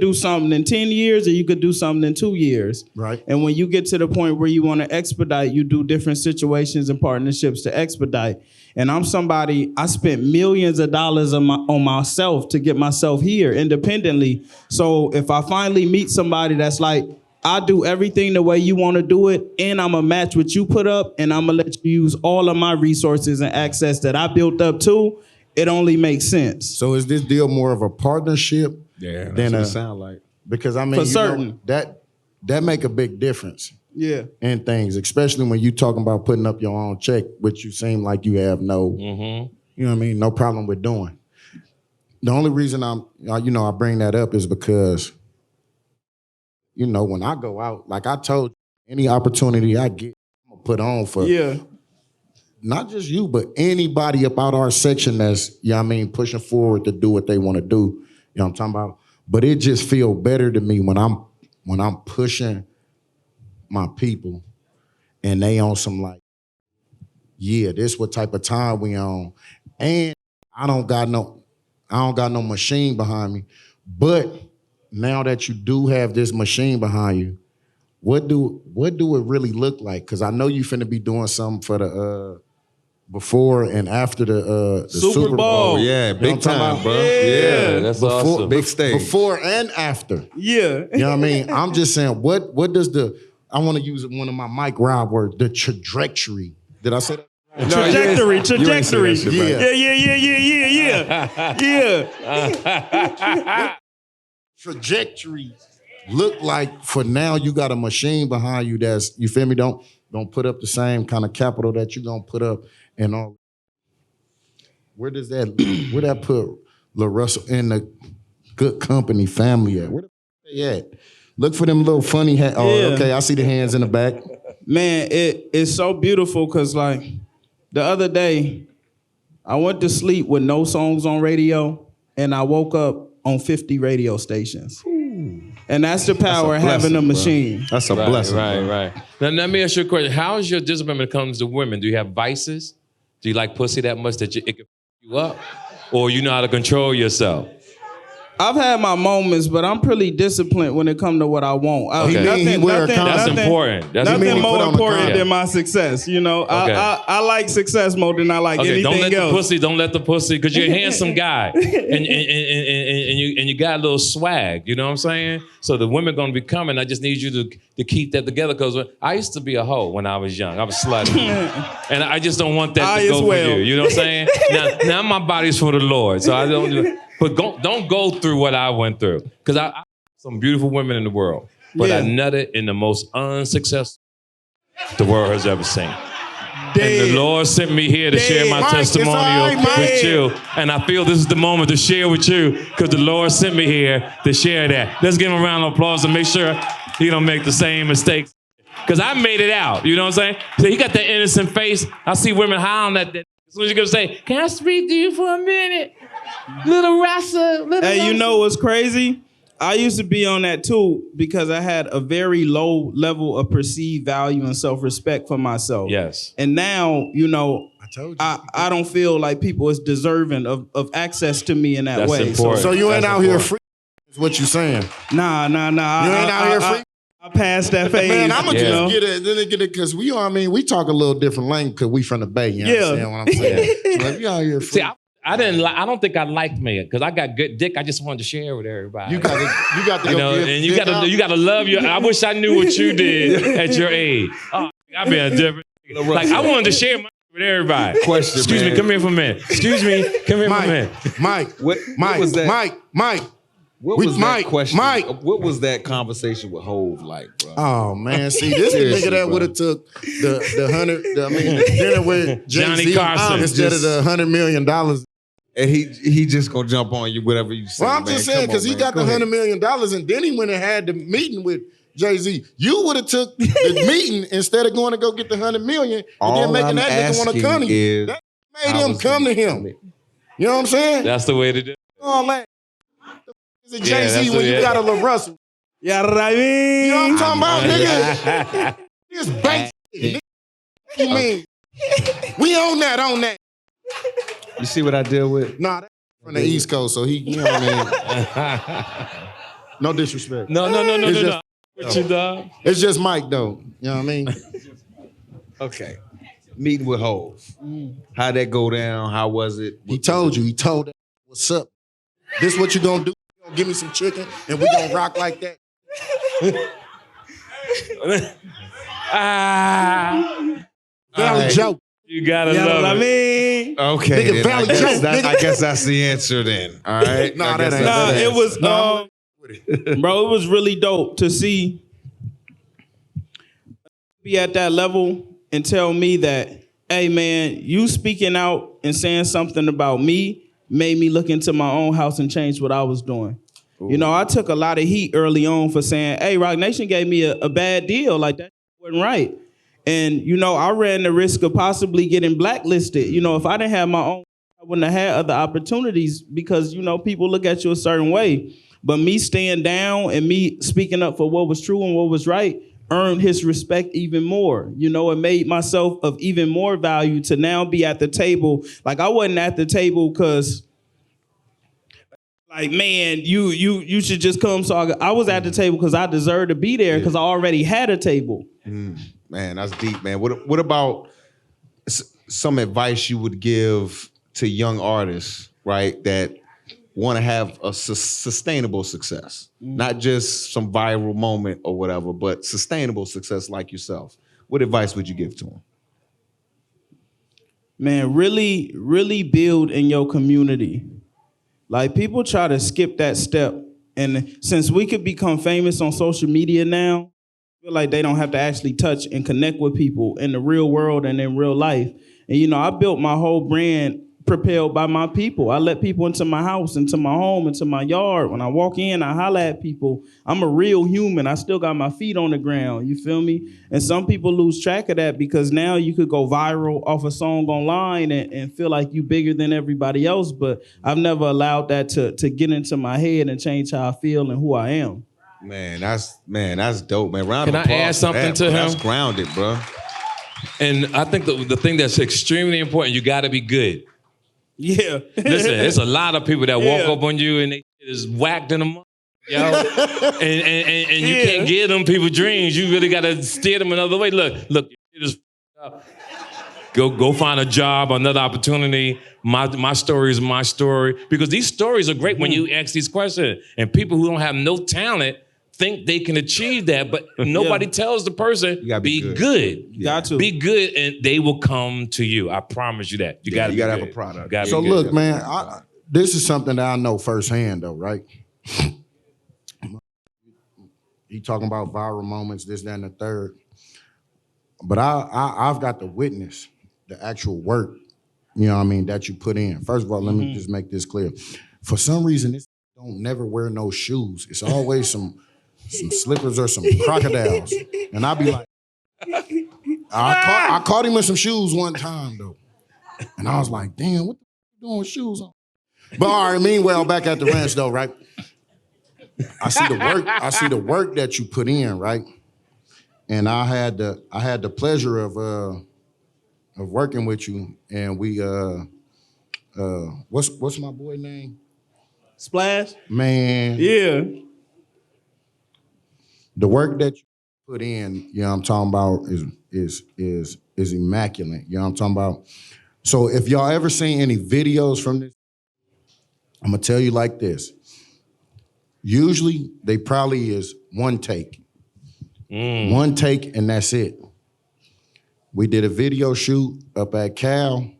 do something in 10 years or you could do something in 2 years. Right. And when you get to the point where you want to expedite, you do different situations and partnerships to expedite. And I'm somebody, I spent millions of dollars on myself to get myself here independently. So if I finally meet somebody that's like, I do everything the way you want to do it, and I'm going to match what you put up, and I'm going to let you use all of my resources and access that I built up too, it only makes sense. So is this deal more of a partnership? Yeah, that's than what it sound like. Because I mean, For certain. That make a big difference. Yeah. In things, especially when you talking about putting up your own check, which you seem like you have no, you know what I mean, no problem with doing. The only reason I bring that up is because, you know, when I go out, like I told you, any opportunity I get, I'm gonna put on for not just you, but anybody about our section that's, you know what I mean, pushing forward to do what they want to do. You know what I'm talking about? But it just feel better to me when I'm pushing my people and they on some like, yeah, this what type of time we on. And I don't got no machine behind me. But now that you do have this machine behind you, what do it really look like? Because I know you finna be doing something for the before and after the Super Bowl. Oh, yeah, big time, bro. Yeah, that's awesome. Big stage. Before and after. Yeah. You know what I mean? I'm just saying, what does I want to use one of my Mike Rob words, the trajectory. Did I say that? Trajectory. Yeah. Trajectory look like for now you got a machine behind you that's, you feel me, don't put up the same kind of capital that you're gonna put up and all. Where that put LaRussell in the good company family at? Where the they at? Look for them little funny hands. Oh, yeah. Okay, I see the hands in the back. Man, it's so beautiful because like the other day, I went to sleep with no songs on radio and I woke up on 50 radio stations. Ooh. And that's the power of having a machine. Bro. That's a blessing. Right. Now, let me ask you a question. How is your discipline when it comes to women? Do you have vices? Do you like pussy that much that it can f you up? Or you know how to control yourself? I've had my moments, but I'm pretty disciplined when it comes to what I want. That's important. That's nothing more important than my success. You know, I like success more than I like anything else. Don't let the pussy, because you're a handsome guy and you got a little swag. You know what I'm saying? So the women gonna be coming. I just need you to keep that together, because I used to be a hoe when I was young. I was slutty, and I just don't want that to go for you. You know what I'm saying? Now my body's for the Lord, so I don't do it. But don't go through what I went through. Because I some beautiful women in the world. But I nutted in the most unsuccessful the world has ever seen. And the Lord sent me here to share my Mike, testimonial it's all right, with you. And I feel this is the moment to share with you because the Lord sent me here to share that. Let's give him a round of applause and make sure he don't make the same mistakes. Because I made it out. You know what I'm saying? So he got that innocent face. I see women howling at that. As soon as you're going to say, can I speak to you for a minute? Little Russell. Hey, you know what's crazy? I used to be on that too because I had a very low level of perceived value and self-respect for myself. Yes. And now, you know, I told you. I don't feel like people is deserving of access to me in that That's way. important. So you ain't That's out here important. free, is what you saying. Nah. You ain't out here free? I passed that phase. Man, I'm gonna you just know? get it because we, I mean, we talk a little different language because we from the Bay. You understand what I'm saying? So if you out here free, See, I don't think I liked me because I got good dick. I just wanted to share with everybody. you got to You go know, give and dick out. you gotta love your. I wish I knew what you did at your age. Oh, I've been a different. Like I wanted to share my with everybody. Question, Excuse me, man. come here for a minute. Excuse me, come here for a minute. Mike, What was that? Mike. What We- was Mike, that question? Mike. What was that conversation with Hove like, bro? Oh man, see this the Seriously, nigga that bro. would have took the dinner with Johnny Jay-Z Carson. instead of the $100 million. And he just gonna jump on you, whatever you say. Well, I'm man. just saying Come because on, he man. got Go the ahead. $100 million, and then he went and had the meeting with Jay-Z. You would have took the meeting instead of going to go get the $100 million and All then making I'm that nigga want to asking come to you. is, That made how him was come the- to him. You know what I'm saying? That's the way to do it. All that. It's a Yeah, Jay-Z that's when what- you got a LaRussell. Yeah, right. You know what I'm talking about, nigga? This bank. Nigga. You mean? We own that. You see what I deal with? Nah, that's from the East Coast, so he, you know what I mean? No disrespect. No. It's just- What you dog? It's just Mike, though. You know what I mean? Okay. Meeting with Hove. How'd that go down? How was it? He told you. He told that. What's up? This what you gonna do? You gonna give me some chicken, and we gonna rock like that? Valley joke. You gotta Yeah, love I it. mean, Okay. Nigga, then. Valley joke, nigga. I guess that's the answer then. All right. Nah, I guess that ain't- nah, that it was, No, bro, it was really dope to see be at that level and tell me that, hey man, you speaking out and saying something about me made me look into my own house and change what I was doing. You know, I took a lot of heat early on for saying, hey, Roc Nation gave me a bad deal. Like that wasn't right. And, you know, I ran the risk of possibly getting blacklisted. You know, if I didn't have my own, I wouldn't have had other opportunities because, you know, people look at you a certain way. But me staying down and me speaking up for what was true and what was right earned his respect even more. You know, it made myself of even more value to now be at the table. Like I wasn't at the table because, like, man, you should just come. So I was at the table because I deserved to be there because I already had a table. Man, that's deep, man. What about some advice you would give to young artists, right, that want to have a sustainable success? Not just some viral moment or whatever, but sustainable success like yourself. What advice would you give to them? Man, really, really build in your community. Like people try to skip that step. And since we could become famous on social media now, I feel like they don't have to actually touch and connect with people in the real world and in real life. And you know, I built my whole brand propelled by my people. I let people into my house, into my home, into my yard. When I walk in, I holler at people. I'm a real human. I still got my feet on the ground. You feel me? And some people lose track of that because now you could go viral off a song online and feel like you bigger than everybody else. But I've never allowed that to get into my head and change how I feel and who I am. Man, that's dope, man. Round Can of I applause add for something that, to bro. him? That's grounded, bro. And I think the thing that's extremely important, you gotta be good. Yeah. Listen, there's a lot of people that walk Yeah. up on you and they is whacked in the mouth, yo. and you Yeah. can't give them people dreams. You really gotta steer them another way. Look, it is go find a job, another opportunity. My story is my story. Because these stories are great when you ask these questions. And people who don't have no talent think they can achieve that, but nobody tells the person, gotta be good. You got to. Be good and they will come to you. I promise you that. You gotta have good. a product. You gotta So be good. look, man, this is something that I know firsthand, though, right? You talking about viral moments, this, that, and the third. But I've got to witness the actual work, you know what I mean, that you put in. First of all, let me just make this clear. For some reason, this don't never wear no shoes. It's always some slippers or some crocodiles. And I be like, I caught him with some shoes one time though. And I was like, damn, what the f you doing with shoes on? But all right, meanwhile, back at the ranch though, right? I see the work that you put in, right? And I had the pleasure of working with you, and we what's my boy name? Splash? Man. Yeah. The work that you put in, you know what I'm talking about, is immaculate. You know what I'm talking about? So if y'all ever seen any videos from this, I'm gonna tell you like this. Usually they probably is one take. One take and that's it. We did a video shoot up at Cal.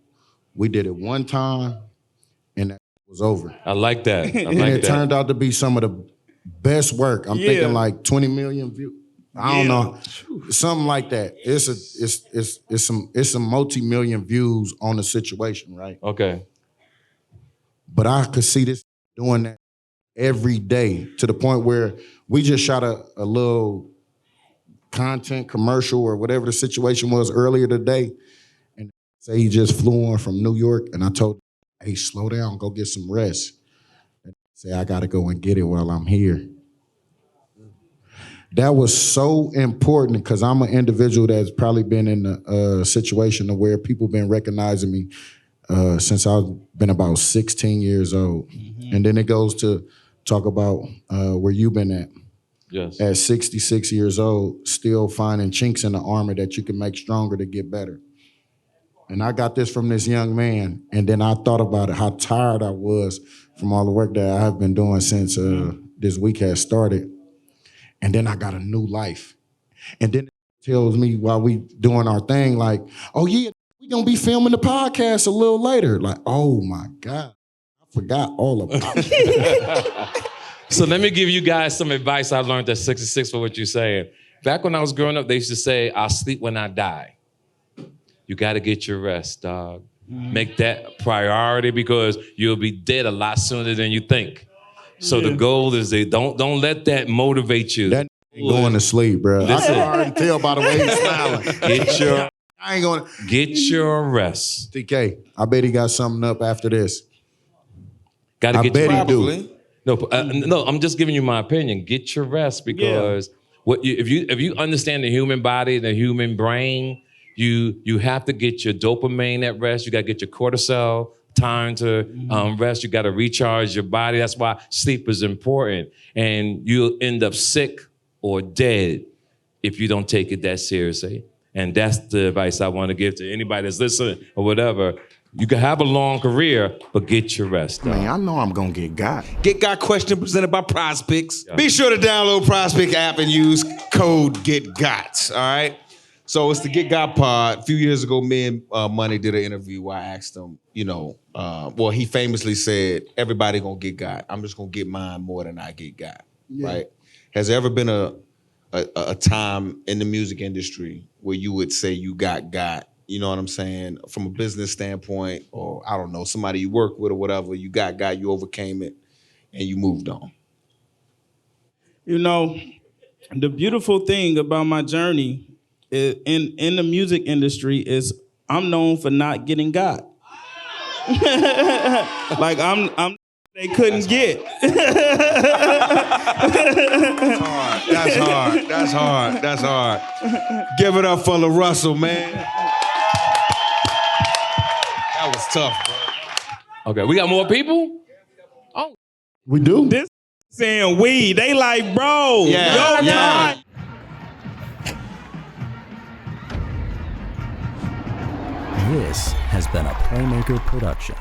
We did it one time and that was over. I like that. And it turned out to be some of the best work. I'm thinking like 20 million views. I don't know. Something like that. It's some multi-million views on the situation, right? Okay. But I could see this doing that every day to the point where we just shot a little content commercial or whatever the situation was earlier today. And say he just flew on from New York and I told him, hey, slow down, go get some rest. And say, I gotta go and get it while I'm here. That was so important because I'm an individual that's probably been in a situation where people been recognizing me since I've been about 16 years old. And then it goes to talk about where you've been at. Yes. At 66 years old, still finding chinks in the armor that you can make stronger to get better. And I got this from this young man, and then I thought about it, how tired I was from all the work that I have been doing since this week has started. And then I got a new life. And then it tells me while we doing our thing, like, oh yeah, we're gonna be filming the podcast a little later. Like, oh my God, I forgot all about it. So let me give you guys some advice I learned at 66 for what you're saying. Back when I was growing up, they used to say, I'll sleep when I die. You gotta get your rest, dog. Make that a priority because you'll be dead a lot sooner than you think. So the goal is don't let that motivate you. That ain't going to sleep, bro. Listen. I can already tell by the way he's smiling. I ain't gonna Get your rest. TK, I bet he got something up after this. Gotta I get bet your he do. No, I'm just giving you my opinion. Get your rest because if you understand the human body, the human brain, you have to get your dopamine at rest. You got to get your cortisol time to rest. You got to recharge your body. That's why sleep is important. And you'll end up sick or dead if you don't take it that seriously. And that's the advice I want to give to anybody that's listening or whatever. You can have a long career, but get your rest. Dog. Man, I know I'm gonna get got. Get Got question presented by PrizePicks. Be sure to download PrizePicks app and use code GetGot. All right. So it's the Get Got Pod. A few years ago, me and Money did an interview where I asked him, well, he famously said, everybody gonna get got. I'm just gonna get mine more than I get got, right? Has there ever been a time in the music industry where you would say you got, you know what I'm saying, from a business standpoint, or I don't know, somebody you work with or whatever, you got, you overcame it, and you moved on? You know, the beautiful thing about my journey in the music industry is I'm known for not getting got. Like I'm they couldn't get. That's hard. Give it up for LaRussell, man. That was tough, bro. Okay, we got more people? Oh, we do? This saying we, they like, bro, Yeah. time. This has been a Playmaker production.